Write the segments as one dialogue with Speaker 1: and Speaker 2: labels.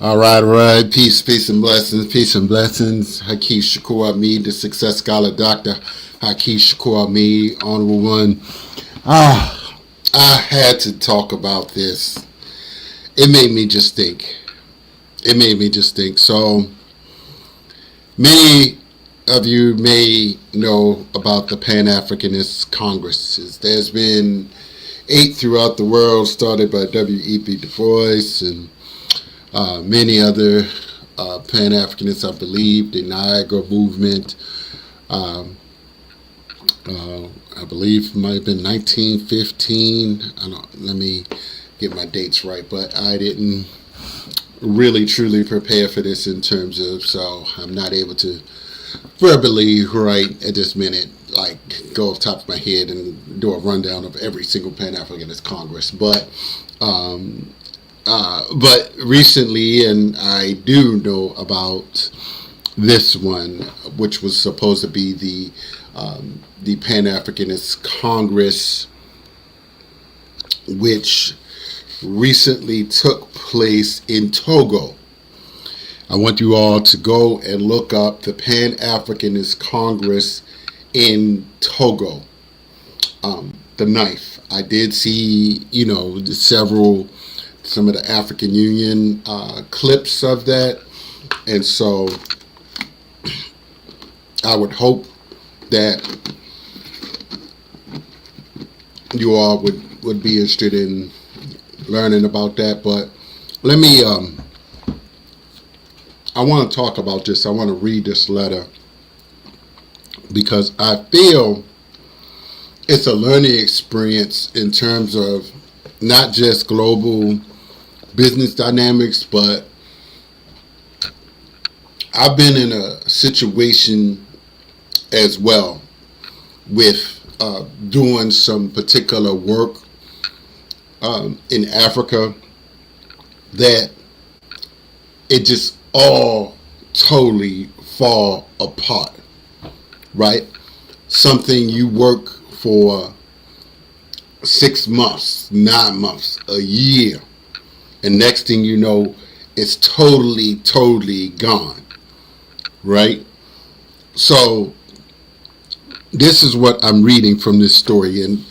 Speaker 1: All right, all right. Peace, and blessings, peace and blessings. Hakeem Shakur Ahmed, the Success Scholar Doctor. Hakeem Shakur Ahmed, Honorable One. I had to talk about this. It made me just think. So many of you may know about the Pan-Africanist Congresses. There's been 8 throughout the world, started by W.E.B. Du Bois and many other Pan-Africanists, I believe, the Niagara movement. I believe it might have been 1915. Let me get my dates right, but I didn't really truly prepare for this in terms of, so I'm not able to verbally right at this minute, like go off the top of my head and do a rundown of every single Pan-Africanist Congress. But recently, and I do know about this one, which was supposed to be the Pan-Africanist Congress, which recently took place in Togo. I want you all to go and look up the Pan-Africanist Congress in Togo. The knife. I did see, some of the African Union clips of that. And so I would hope that you all would be interested in learning about that. But let me, I want to talk about this. I want to read this letter because I feel it's a learning experience in terms of not just global business dynamics, but I've been in a situation as well with doing some particular work in Africa that it just all totally fall apart, right? Something you work for 6 months, 9 months, a year, and next thing you know, it's totally gone, right? So this is what I'm reading from this story. And,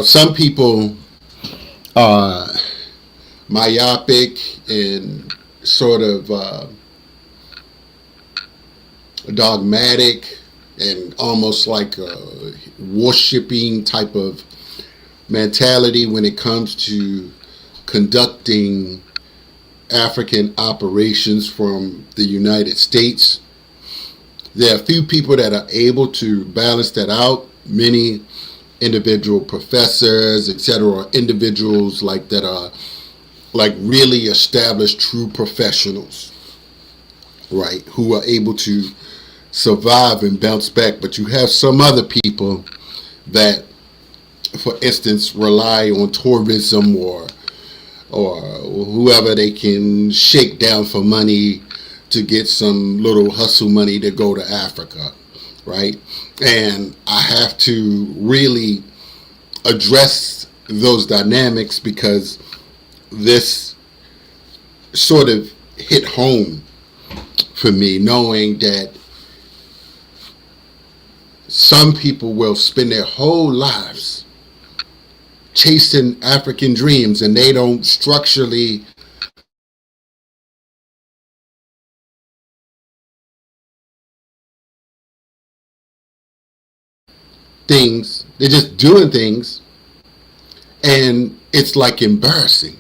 Speaker 1: some people are myopic and sort of dogmatic and almost like a worshipping type of mentality when it comes to conducting African operations from the United States. There are a few people that are able to balance that out. Many individual professors, etc., individuals like that are like really established true professionals, right, who are able to survive and bounce back. But you have some other people that, for instance, rely on tourism or whoever they can shake down for money to get some little hustle money to go to Africa, right? And I have to really address those dynamics because this sort of hit home for me, knowing that some people will spend their whole lives chasing African dreams and they don't structurally things, they're just doing things, and it's like embarrassing.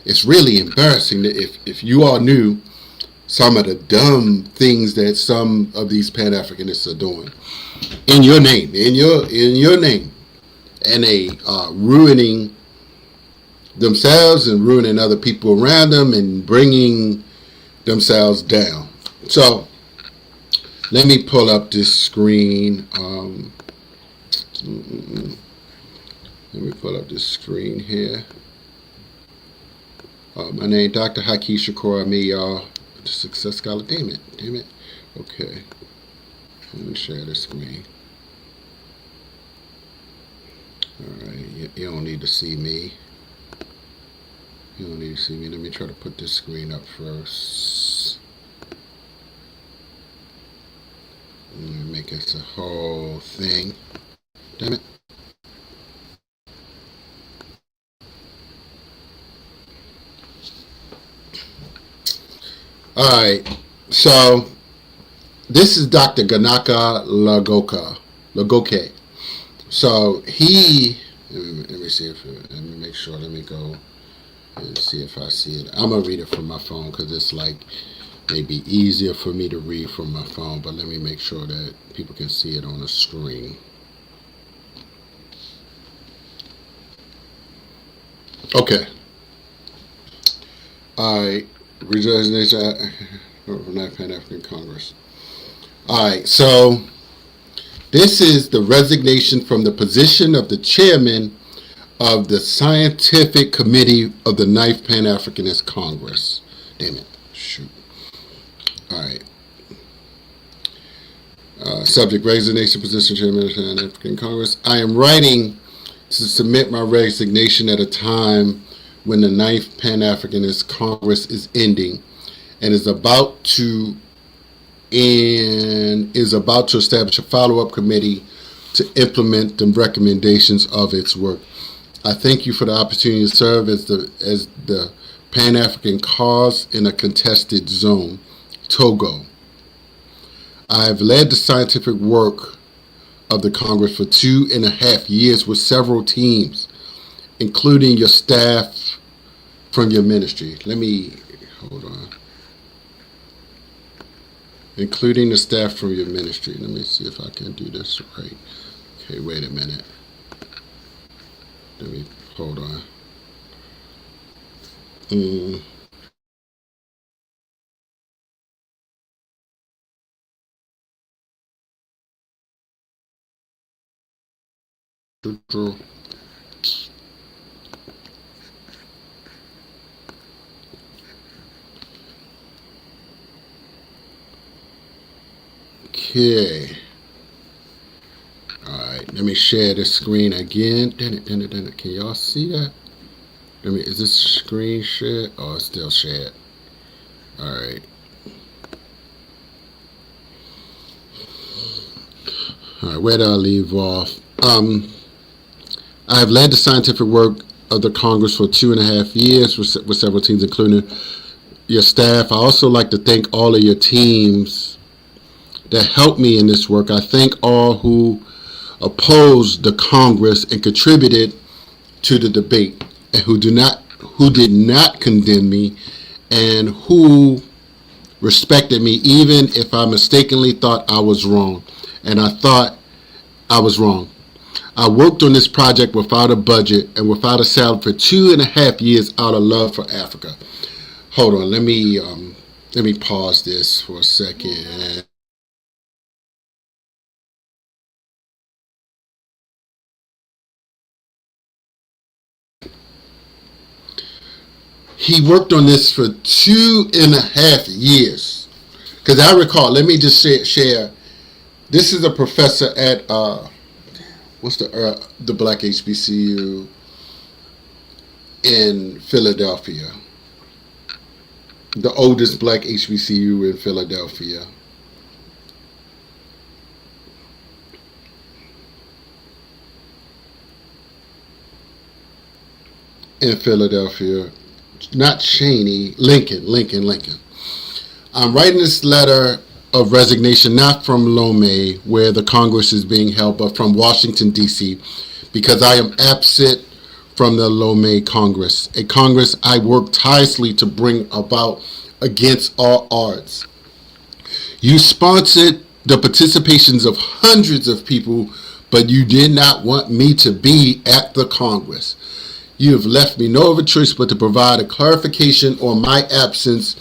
Speaker 1: It's really embarrassing that if you all knew some of the dumb things that some of these Pan-Africanists are doing in your name, and they are ruining themselves and ruining other people around them and bringing themselves down. So let me pull up this screen. Let me pull up this screen here. My name, Dr. Hakeem Shakur Ahmed, y'all. The Success Scholar. Damn it. Okay. Let me share the screen. Alright, you don't need to see me. You don't need to see me. Let me try to put this screen up first. Make this a whole thing. Damn it. Alright, so this is Dr. Ganaka Lagoke. So he, let me see if, let me make sure, let me go and see if I see it. I'm going to read it from my phone because it's like maybe easier for me to read from my phone, but let me make sure that people can see it on the screen. Okay. Alright. Resignation from the Pan-African Congress. Alright, so this is the resignation from the position of the chairman of the Scientific Committee of the 9th Pan-Africanist Congress. Damn it. Shoot. Alright. Subject, resignation, position, chairman of the Pan-African Congress. I am writing to submit my resignation at a time when the 9th Pan-Africanist Congress is ending and is about to establish a follow-up committee to implement the recommendations of its work. I thank you for the opportunity to serve as the Pan-African cause in a contested zone, Togo. I have led the scientific work of the Congress for 2.5 years with several teams, including your staff from your ministry. Hold on. Including the staff from your ministry. Let me see if I can do this right. Okay, wait a minute. Hold on. Okay. Alright, let me share this screen again. Can y'all see that? Is this screen shared? Oh, it's still shared. Alright. Alright, where did I leave off? I have led the scientific work of the Congress for 2.5 years with several teams, including your staff. I also like to thank all of your teams that helped me in this work. I thank all who opposed the Congress and contributed to the debate, and who did not condemn me, and who respected me even if I mistakenly thought I was wrong. And I thought I was wrong. I worked on this project without a budget and without a salary for 2.5 years out of love for Africa. Hold on, let me pause this for a second. He worked on this for 2.5 years. Because I recall, let me just share. This is a professor at what's the Black HBCU in Philadelphia. The oldest Black HBCU in Philadelphia. Not Cheney, Lincoln. I'm writing this letter of resignation not from Lomé, where the Congress is being held, but from Washington, D.C., because I am absent from the Lomé Congress, a Congress I worked tirelessly to bring about against all odds. You sponsored the participations of hundreds of people, but you did not want me to be at the Congress. You have left me no other choice but to provide a clarification on my absence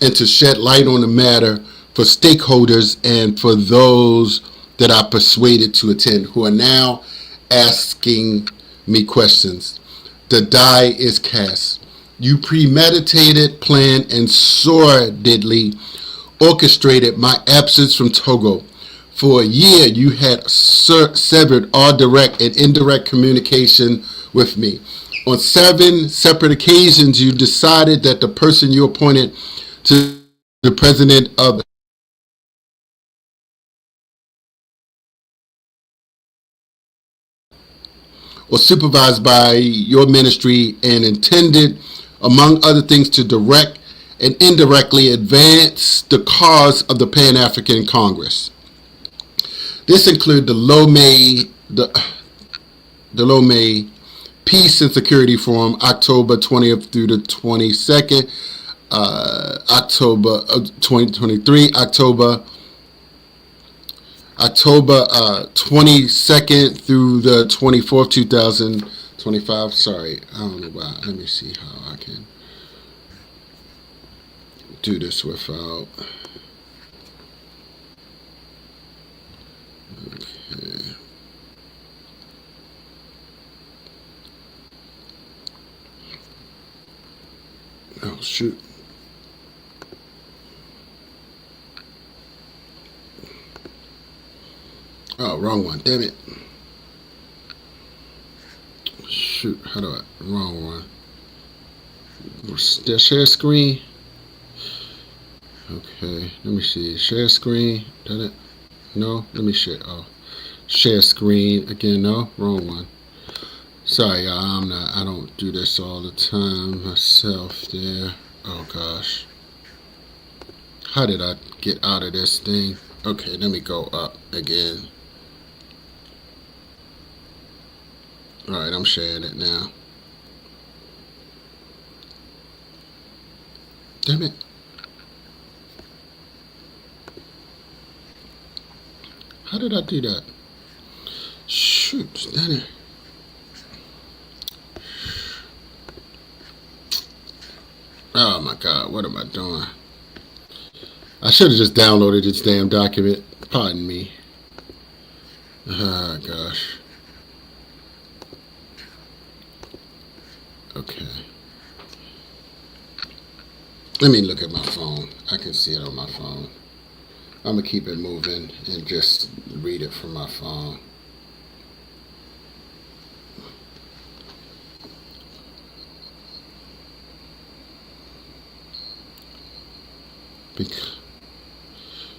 Speaker 1: and to shed light on the matter for stakeholders and for those that I persuaded to attend, who are now asking me questions. The die is cast. You premeditated, planned, and sordidly orchestrated my absence from Togo. For a year, you had severed all direct and indirect communication with me. On 7 separate occasions, you decided that the person you appointed to the president of or supervised by your ministry and intended, among other things, to direct and indirectly advance the cause of the Pan-African Congress. This included the Lomé Peace and Security Forum, October 20th through the 22nd, October 2023, October 22nd through the 24th, 2025. Sorry, I don't know why. Let me see how I can do this without. Okay. Oh, shoot. Oh, wrong one. Damn it. Shoot. How do I? Wrong one. Share screen. Okay. Let me see. Share screen. Did it? No. Let me share. Oh. Share screen. Again, no. Wrong one. Sorry, y'all. I don't do this all the time myself there. Oh, gosh. How did I get out of this thing? Okay. Let me go up again. Alright, I'm sharing it now. Damn it. How did I do that? Shoot, damn it. Oh my God, what am I doing? I should have just downloaded this damn document. Pardon me. Oh gosh. Okay. Let me look at my phone. I can see it on my phone. I'm going to keep it moving and just read it from my phone.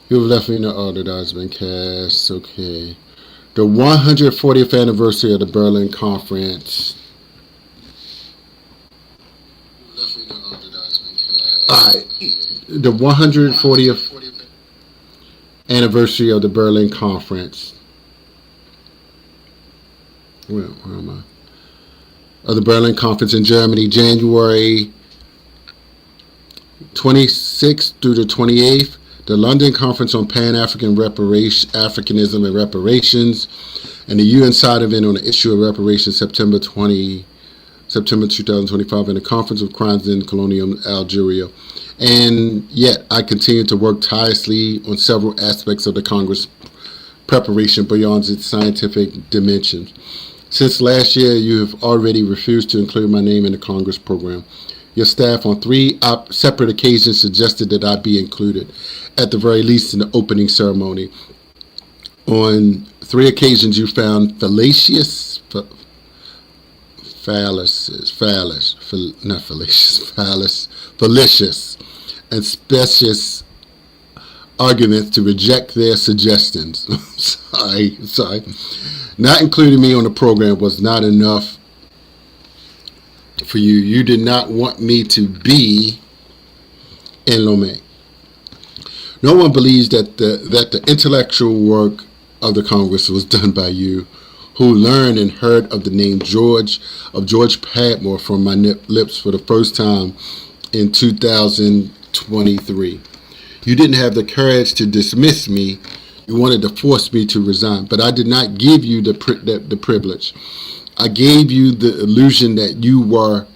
Speaker 1: You've left me no order that has been cast. Okay. The 140th anniversary of the Berlin Conference. Alright, the 140th anniversary of the Berlin Conference. Where am I? Of the Berlin Conference in Germany, January 26th through the 28th. The London Conference on Pan-African Africanism and Reparations, and the UN side event on the issue of reparations, September 2025, and the Conference of Crimes in Colonial Algeria. And yet, I continue to work tirelessly on several aspects of the Congress preparation beyond its scientific dimensions. Since last year, you have already refused to include my name in the Congress program. Your staff on 3 separate occasions suggested that I be included, at the very least in the opening ceremony. On 3 occasions, you found fallacious and specious arguments to reject their suggestions. sorry. Not including me on the program was not enough for you. You did not want me to be in Lomé. No one believes that the intellectual work of the Congress was done by you, who learned and heard of the name George Padmore from my lips for the first time in 2023. You didn't have the courage to dismiss me. You wanted to force me to resign, but I did not give you the privilege. I gave you the illusion that you were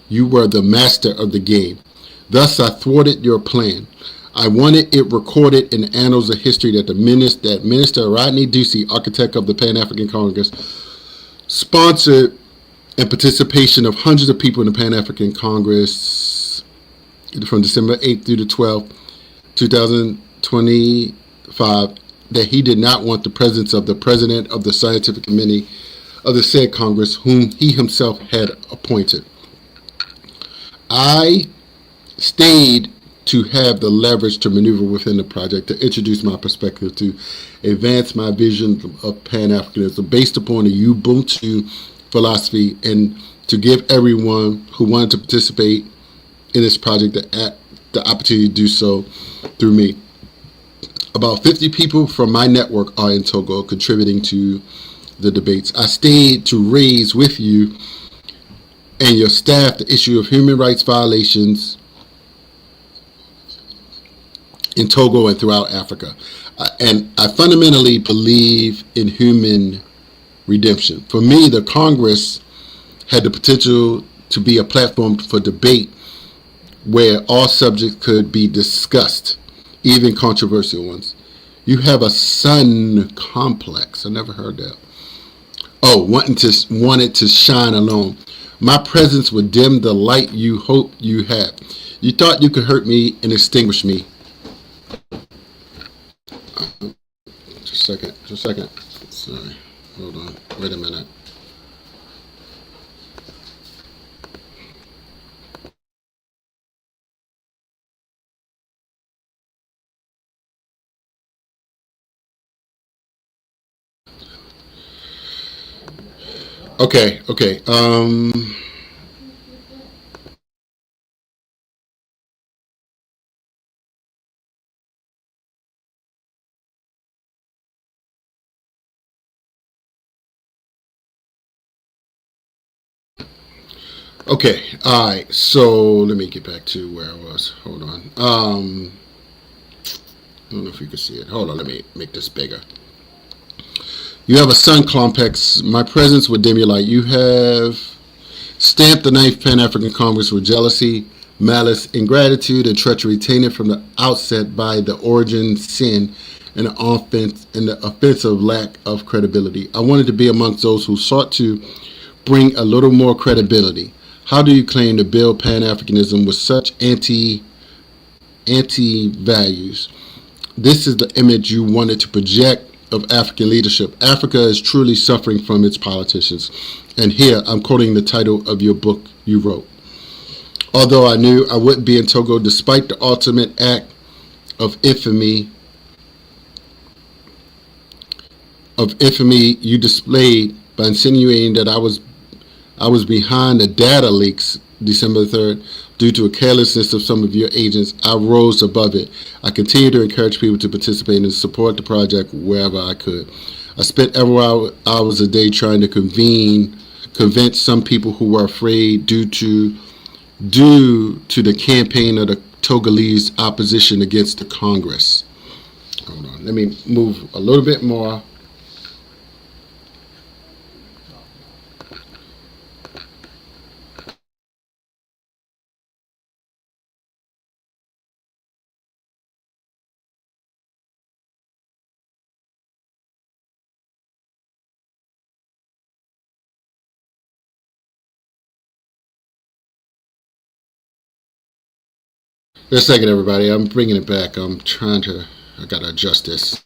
Speaker 1: the master of the game. Thus, I thwarted your plan. I wanted it recorded in the annals of history that Minister Rodney Ducey, architect of the Pan-African Congress, sponsored and participation of hundreds of people in the Pan-African Congress from December 8th through the 12th, 2025, that he did not want the presence of the president of the Scientific Committee of the said Congress, whom he himself had appointed. I stayed to have the leverage to maneuver within the project, to introduce my perspective, to advance my vision of Pan-Africanism based upon the Ubuntu philosophy, and to give everyone who wanted to participate in this project the opportunity to do so through me. About 50 people from my network are in Togo contributing to the debates. I stayed to raise with you and your staff the issue of human rights violations in Togo and throughout Africa. And I fundamentally believe in human redemption. For me, the Congress had the potential to be a platform for debate where all subjects could be discussed, even controversial ones. You have a sun complex. I never heard that. Oh, wanted to shine alone. My presence would dim the light you hope you have. You thought you could hurt me and extinguish me. Just a second. Sorry. Hold on. Wait a minute. Okay. Okay. All right. So let me get back to where I was. Hold on. I don't know if you can see it. Hold on. Let me make this bigger. You have a sun complex. My presence would dim your light. You have stamped the Ninth Pan-African Congress with jealousy, malice, ingratitude, and treachery, tainted from the outset by the origin sin and the offensive lack of credibility. I wanted to be amongst those who sought to bring a little more credibility. How do you claim to build Pan-Africanism with such anti-values? This is the image you wanted to project of African leadership. Africa is truly suffering from its politicians. And here, I'm quoting the title of your book you wrote. Although I knew I wouldn't be in Togo, despite the ultimate act of infamy you displayed by insinuating that I was behind the data leaks December 3rd due to a carelessness of some of your agents, I rose above it. I continue to encourage people to participate and support the project wherever I could. I spent several hours a day trying to convince some people who were afraid due to the campaign of the Togolese opposition against the Congress. Hold on, let me move a little bit more. Just a second, everybody. I'm bringing it back. I got to adjust this.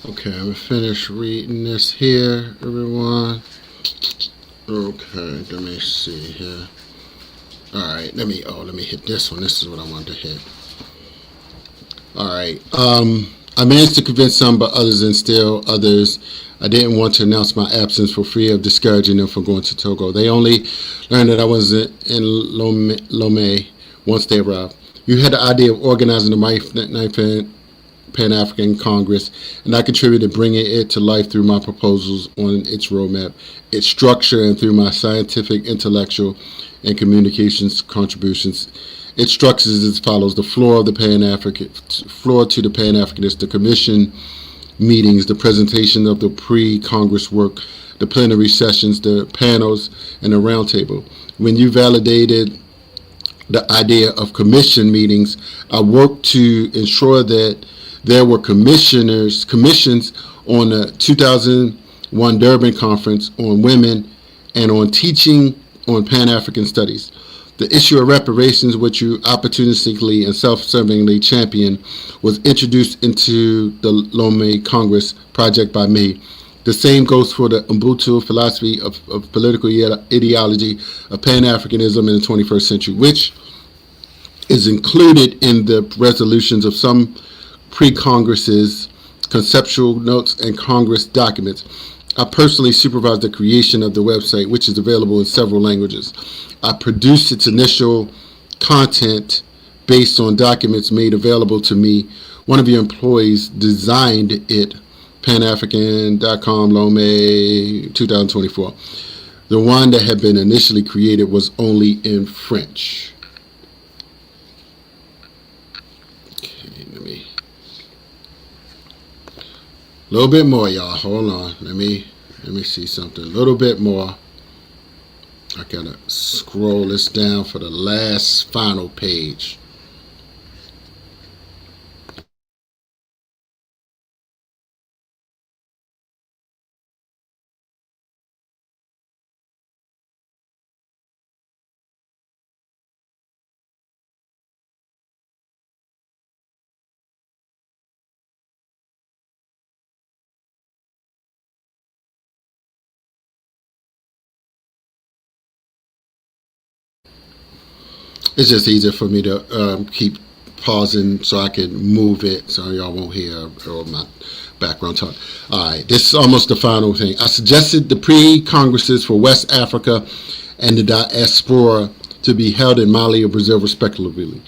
Speaker 1: Okay, I'm finished reading this here, everyone. Okay, let me see here. All right, let me hit this one. This is what I wanted to hit. All right. I managed to convince some, but others, and still others, I didn't want to announce my absence for fear of discouraging them from going to Togo. They only learned that I was in Lomé once they arrived. You had the idea of organizing the ninth Pan-African Congress, and I contributed bringing it to life through my proposals on its roadmap, its structure, and through my scientific, intellectual, and communications contributions. It structures as follows: the floor to the Pan-Africanists, the commission meetings, the presentation of the pre-Congress work, the plenary sessions, the panels, and the roundtable. When you validated the idea of commission meetings, I worked to ensure that there were commissions on the 2001 Durban Conference on Women and on teaching on Pan-African studies. The issue of reparations, which you opportunistically and self-servingly championed, was introduced into the Lomé Congress project by me. The same goes for the Ubuntu philosophy of political ideology of Pan-Africanism in the 21st century, which is included in the resolutions of some pre-Congresses, conceptual notes, and Congress documents. I personally supervised the creation of the website, which is available in several languages. I produced its initial content based on documents made available to me. One of your employees designed it, panafrican.com, Lomé, 2024. The one that had been initially created was only in French. A little bit more, y'all. Hold on. Let me see something. A little bit more. I gotta scroll this down for the last final page. It's just easier for me to keep pausing so I can move it so y'all won't hear all my background talk. All right, this is almost the final thing. I suggested the pre-congresses for West Africa and the diaspora to be held in Mali or Brazil, respectively.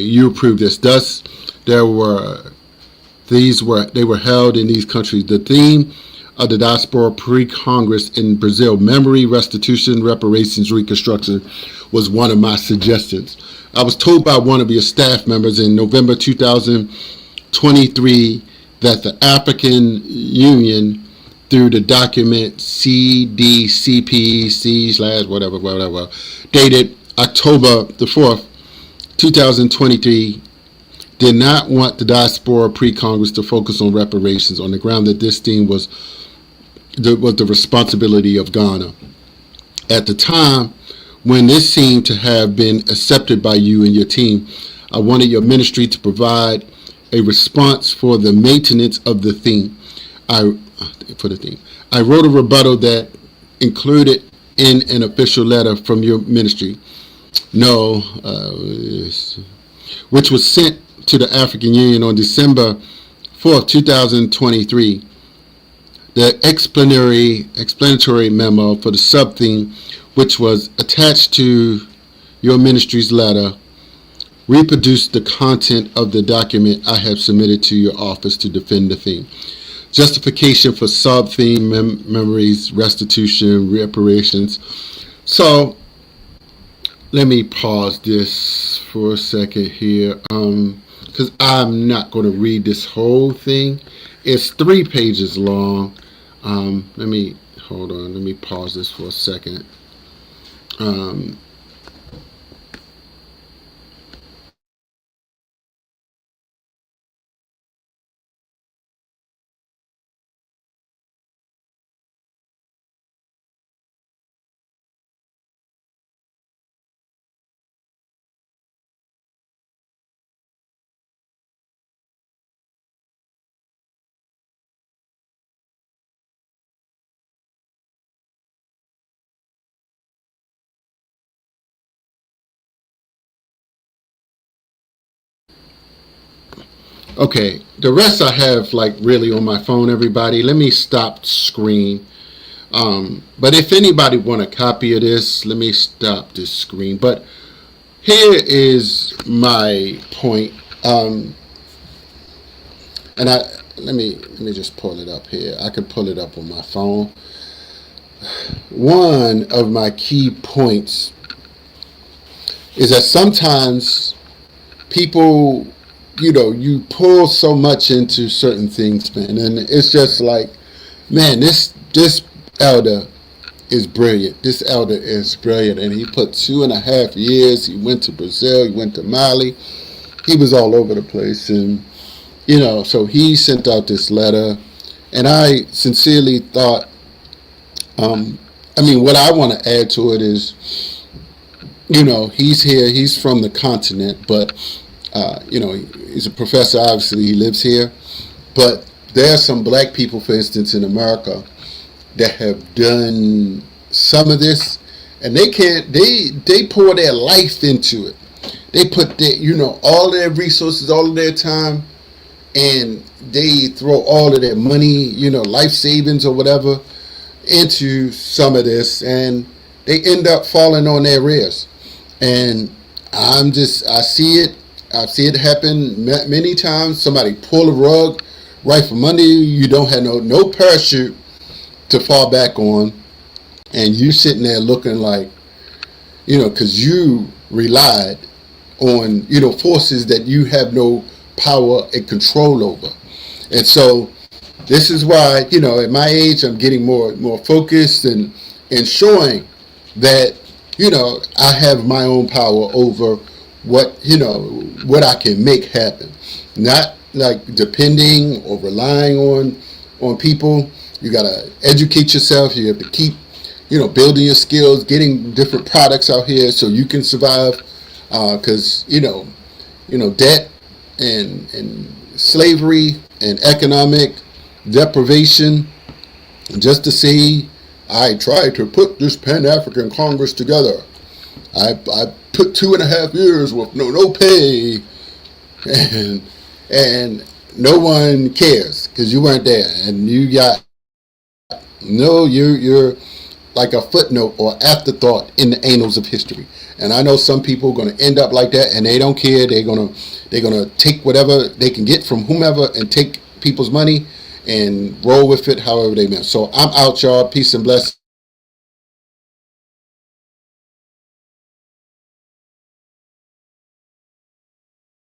Speaker 1: You approved this. Thus, they were held in these countries. The theme of the diaspora pre-Congress in Brazil, memory, restitution, reparations, reconstruction, was one of my suggestions. I was told by one of your staff members in November 2023 that the African Union, through the document CDCPC/whatever, dated October the 4th, 2023, did not want the diaspora pre-Congress to focus on reparations on the ground that this theme was the responsibility of Ghana. At the time, when this seemed to have been accepted by you and your team, I wanted your ministry to provide a response for the maintenance of the theme. I wrote a rebuttal that included in an official letter from your ministry, which was sent to the African Union on December 4th, 2023. The explanatory memo for the sub-theme, which was attached to your ministry's letter, reproduced the content of the document I have submitted to your office to defend the theme. Justification for sub-theme, memories, restitution, reparations. So, let me pause this for a second here, because I'm not going to read this whole thing. It's 3 pages long. Let me pause this for a second. Okay, the rest I have like really on my phone. Everybody, let me stop screen. But if anybody want a copy of this, let me stop this screen. But here is my point. And I let me just pull it up here. I can pull it up on my phone. One of my key points is that sometimes people, you pull so much into certain things, man, and it's just like, man, this elder is brilliant. This elder is brilliant, and he put 2.5 years. He went to Brazil. He went to Mali. He was all over the place, and so he sent out this letter, and I sincerely thought, what I want to add to it is, he's here. He's from the continent, but he's a professor. Obviously, he lives here, but there are some black people, for instance, in America that have done some of this, and they pour their life into it. They put all their resources, all of their time, and they throw all of their money, life savings or whatever, into some of this, and they end up falling on their rears. And I see it. I see it happen many times. Somebody pull a rug right from under you. You don't have no parachute to fall back on, and you sitting there looking like, because you relied on, forces that you have no power and control over. And so this is why, at my age, I'm getting more focused and showing that, I have my own power over what I can make happen. Not like depending or relying on people. You got to educate yourself. You have to keep, building your skills, getting different products out here so you can survive. Because, debt and slavery and economic deprivation, just to say, I tried to put this Pan-African Congress together. I put 2.5 years with no pay, and no one cares because you weren't there, and you're like a footnote or afterthought in the annals of history. And I know some people are going to end up like that, and they don't care. They're gonna take whatever they can get from whomever and take people's money and roll with it however they may. So I'm out, y'all. Peace and blessings.